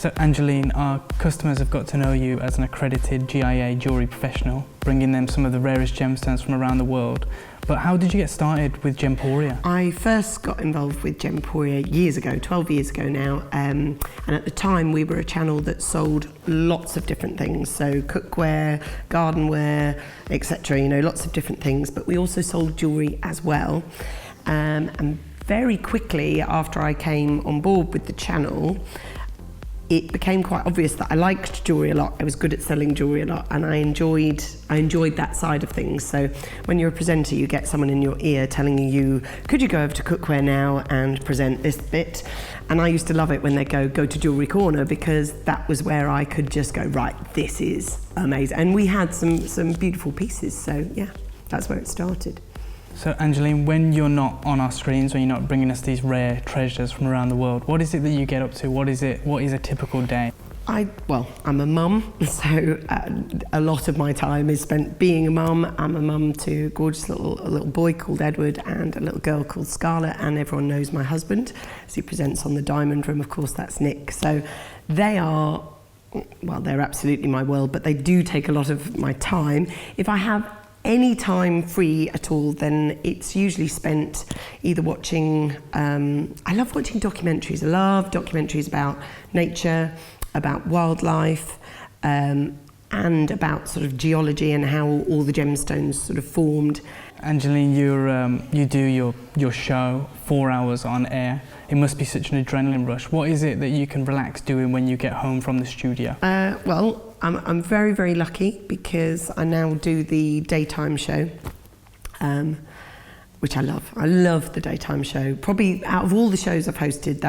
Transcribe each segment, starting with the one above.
So Angeline, our customers have got to know you as an accredited GIA jewellery professional, bringing them some of the rarest gemstones from around the world. But how did you get started with Gemporia? I first got involved with Gemporia years ago, 12 years ago now, and at the time we were a channel that sold lots of different things, so cookware, gardenware, etc., you know, lots of different things, but we also sold jewellery as well. And very quickly after I came on board with the channel, it became quite obvious that I liked jewellery a lot. I was good at selling jewellery a lot, and I enjoyed that side of things. So when you're a presenter, you get someone in your ear telling you, could you go over to cookware now and present this bit? And I used to love it when they go to Jewellery Corner, because that was where I could just go, right, this is amazing. And we had some beautiful pieces, so yeah, that's where it started. So Angeline, when you're not on our screens, when you're not bringing us these rare treasures from around the world, what is it that you get up to? What is a typical day? Well, I'm a mum, so a lot of my time is spent being a mum. I'm a mum to a gorgeous little boy called Edward and a little girl called Scarlett, and everyone knows my husband, as he presents on the Diamond Room. Of course, that's Nick. So they are, well, they're absolutely my world, but they do take a lot of my time. If I have any time free at all, then it's usually spent either watching, I love watching documentaries. I love documentaries about nature, about wildlife, and about sort of geology and how all the gemstones sort of formed. Angeline, you do your show 4 hours on air. It must be such an adrenaline rush. What is it that you can relax doing when you get home from the studio? Well, I'm very, very lucky because I now do the daytime show, which I love. I love the daytime show. Probably out of all the shows I've hosted,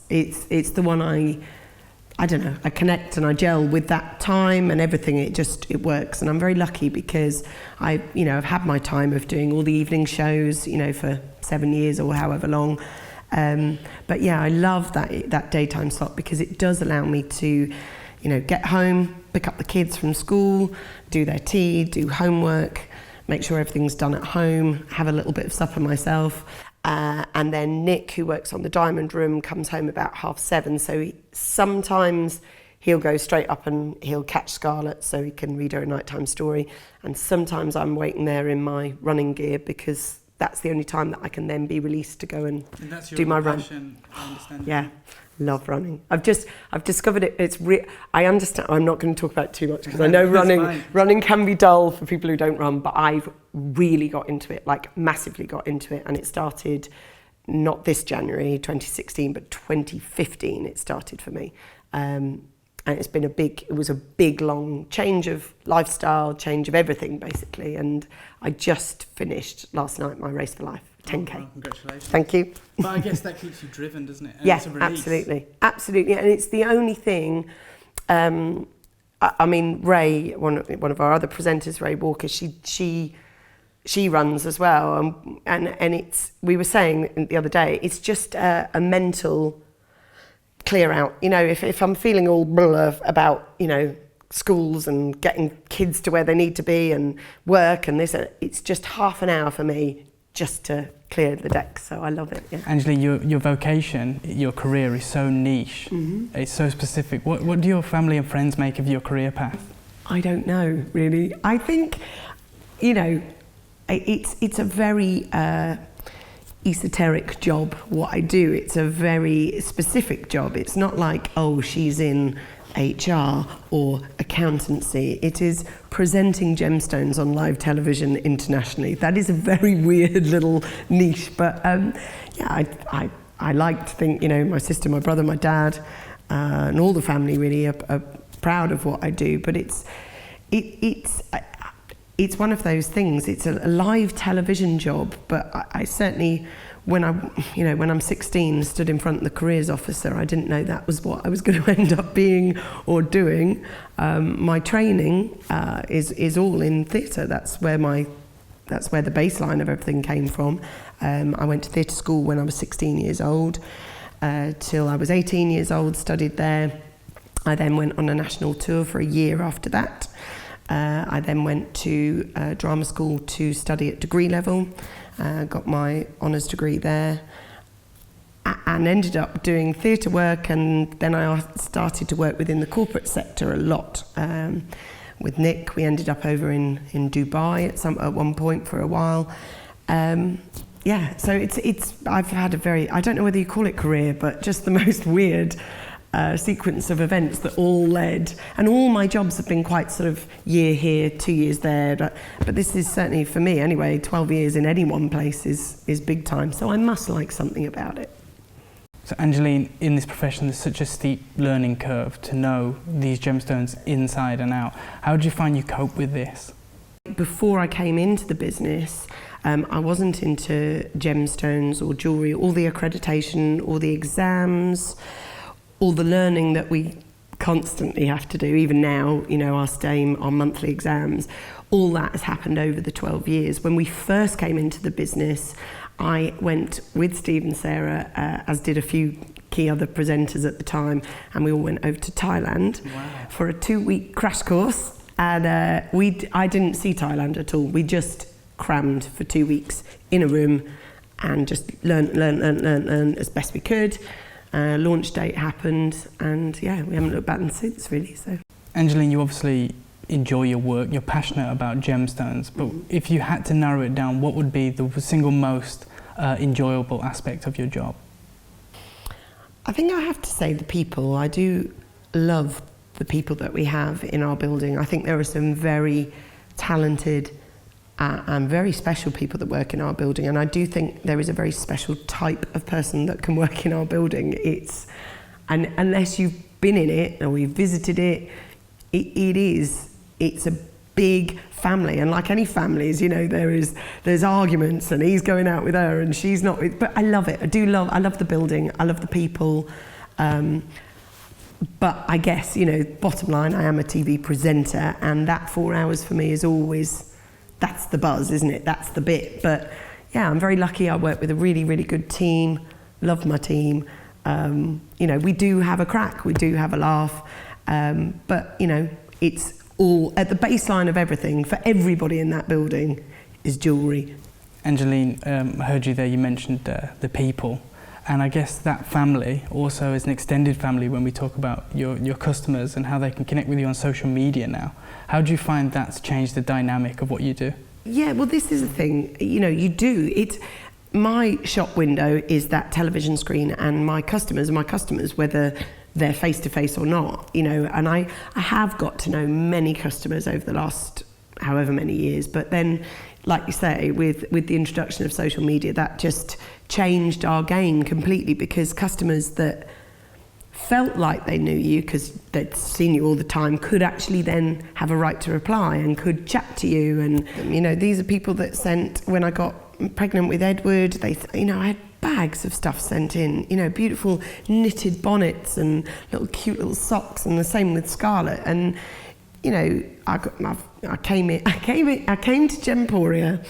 it's the one I don't know, I connect and I gel with that time and everything. It works, and I'm very lucky because I've had my time of doing all the evening shows, for 7 years or however long. But yeah, I love that daytime slot because it does allow me to, get home, pick up the kids from school, do their tea, do homework, make sure everything's done at home, have a little bit of supper myself. And then Nick, who works on the Diamond Room, comes home about 7:30. So sometimes he'll go straight up and he'll catch Scarlett so he can read her a nighttime story. And sometimes I'm waiting there in my running gear because that's the only time that I can then be released to go and do my run. I understand. Yeah, love running. I've discovered it. I understand. I'm not going to talk about it too much because I know running can be dull for people who don't run. But I've really got into it, like massively got into it, and it started not this January 2016, but 2015. It started for me. And it was a big, long change of lifestyle, change of everything, basically. And I just finished last night my Race for Life, 10K. Well, congratulations. Thank you. But I guess that keeps you driven, doesn't it? And Yeah, it's a release. absolutely. And it's the only thing, I mean, Ray, one of our other presenters, Ray Walker, she runs as well. And we were saying the other day, it's just a mental clear out. If I'm feeling all blah about, schools and getting kids to where they need to be and work and this, it's just half an hour for me just to clear the decks. So I love it. Yeah. Angeline, your vocation, your career is so niche. Mm-hmm. It's so specific. What do your family and friends make of your career path? I don't know, really. I think, it's a very esoteric job, what I do. It's a very specific job. It's not like, oh, she's in HR or accountancy. It is presenting gemstones on live television internationally. That is a very weird little niche, but yeah, I like to think, my sister, my brother, my dad, and all the family really are proud of what I do. But it's one of those things. It's a live television job, but I certainly, when I'm 16, stood in front of the careers officer, I didn't know that was what I was going to end up being or doing. My training is all in theatre. That's where the baseline of everything came from. I went to theatre school when I was 16 years old, till I was 18 years old, studied there. I then went on a national tour for a year after that. I then went to drama school to study at degree level, got my honours degree there, and ended up doing theatre work, and then I started to work within the corporate sector a lot. With Nick, we ended up over in Dubai at one point for a while. So I've had a very, I don't know whether you call it career, but just the most weird sequence of events that all led, and all my jobs have been quite sort of year here, 2 years there, but this is certainly, for me anyway, 12 years in any one place is big time, so I must like something about it. So Angeline, in this profession there's such a steep learning curve to know these gemstones inside and out. How did you find you cope with this? Before I came into the business, I wasn't into gemstones or jewellery, all the accreditation, all the exams, all the learning that we constantly have to do, even now, you know, our STAME, our monthly exams, all that has happened over the 12 years. When we first came into the business, I went with Steve and Sarah, as did a few key other presenters at the time, and we all went over to Thailand for a 2-week crash course. And I didn't see Thailand at all. We just crammed for 2 weeks in a room and just learn as best we could. Launch date happened, and yeah, we haven't looked back since, really. So, Angeline, you obviously enjoy your work, you're passionate about gemstones, but if you had to narrow it down, what would be the single most enjoyable aspect of your job? I think I have to say the people. I do love the people that we have in our building. I think there are some very talented and very special people that work in our building, and I do think there is a very special type of person that can work in our building. And unless you've been in it or you've visited it, it's a big family, and like any families, you know, there's arguments, and he's going out with her and she's not with, but I love it. I love the building, I love the people. But I guess, you know, bottom line, I am a TV presenter, and that 4 hours for me is always, that's the buzz, isn't it? That's the bit. But yeah, I'm very lucky. I work with a really, really good team. Love my team. You know, we do have a crack. We do have a laugh. But, you know, it's all at the baseline of everything for everybody in that building is jewellery. Angeline, I heard you there, you mentioned the people. And I guess that family also is an extended family when we talk about your customers and how they can connect with you on social media now. How do you find that's changed the dynamic of what you do? Yeah, well, this is the thing, you know, you do. My shop window is that television screen, and my customers are my customers, whether they're face-to-face or not, you know, and I have got to know many customers over the last however many years, but then, like you say, with the introduction of social media, that just changed our game completely, because customers that felt like they knew you because they'd seen you all the time could actually then have a right to reply and could chat to you. And, you know, these are people that sent, when I got pregnant with Edward, you know, I had bags of stuff sent in, you know, beautiful knitted bonnets and cute little socks, and the same with Scarlett. And, you know, I came to Gemporia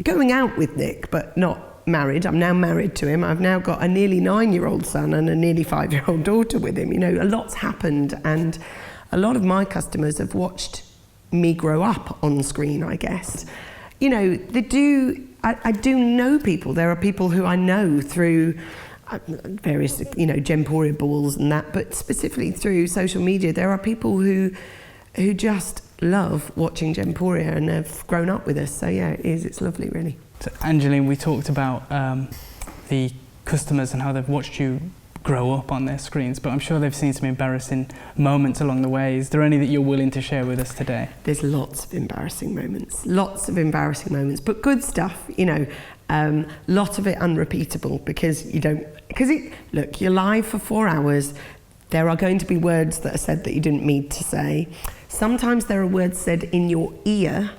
going out with Nick, but not married. I'm now married to him. I've now got a nearly 9-year-old son and a nearly 5-year-old daughter with him. You know, a lot's happened, and a lot of my customers have watched me grow up on screen, I guess. You know, I do know people. There are people who I know through various, you know, Gemporia balls and that, but specifically through social media. There are people who just love watching Gemporia and have grown up with us. So yeah, it's lovely, really. So Angeline, we talked about the customers and how they've watched you grow up on their screens, but I'm sure they've seen some embarrassing moments along the way. Is there any that you're willing to share with us today? There's lots of embarrassing moments, but good stuff, you know. Lot of it unrepeatable, because look, you're live for 4 hours. There are going to be words that are said that you didn't mean to say. Sometimes there are words said in your ear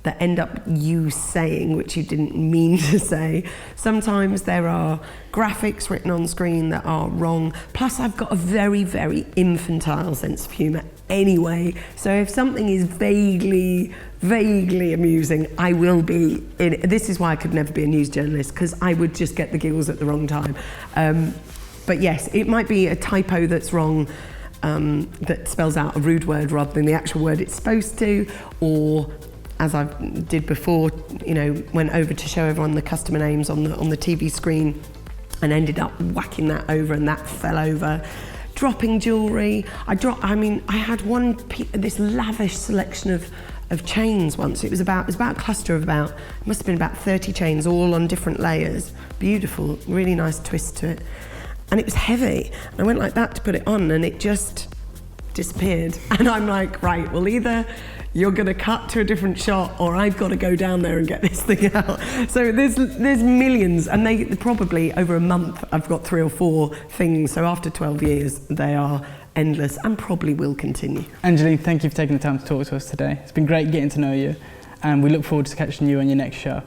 that end up you saying, which you didn't mean to say. Sometimes there are graphics written on screen that are wrong. Plus, I've got a very, very infantile sense of humour anyway. So if something is vaguely amusing, I will be in it. This is why I could never be a news journalist, because I would just get the giggles at the wrong time. But yes, it might be a typo that's wrong, that spells out a rude word rather than the actual word it's supposed to, or as I did before, you know, went over to show everyone the customer names on the TV screen. and ended up whacking that over, and that fell over. Dropping jewellery. I had this lavish selection of chains once. It was about a cluster of it must have been about 30 chains, all on different layers. Beautiful, really nice twist to it. And it was heavy. I went like that to put it on, and it just disappeared. And I'm like, right, well, either you're going to cut to a different shot, or I've got to go down there and get this thing out. So there's millions, and they probably over a month I've got 3 or 4 things. So after 12 years, they are endless and probably will continue. Angeline, thank you for taking the time to talk to us today. It's been great getting to know you, and we look forward to catching you on your next show.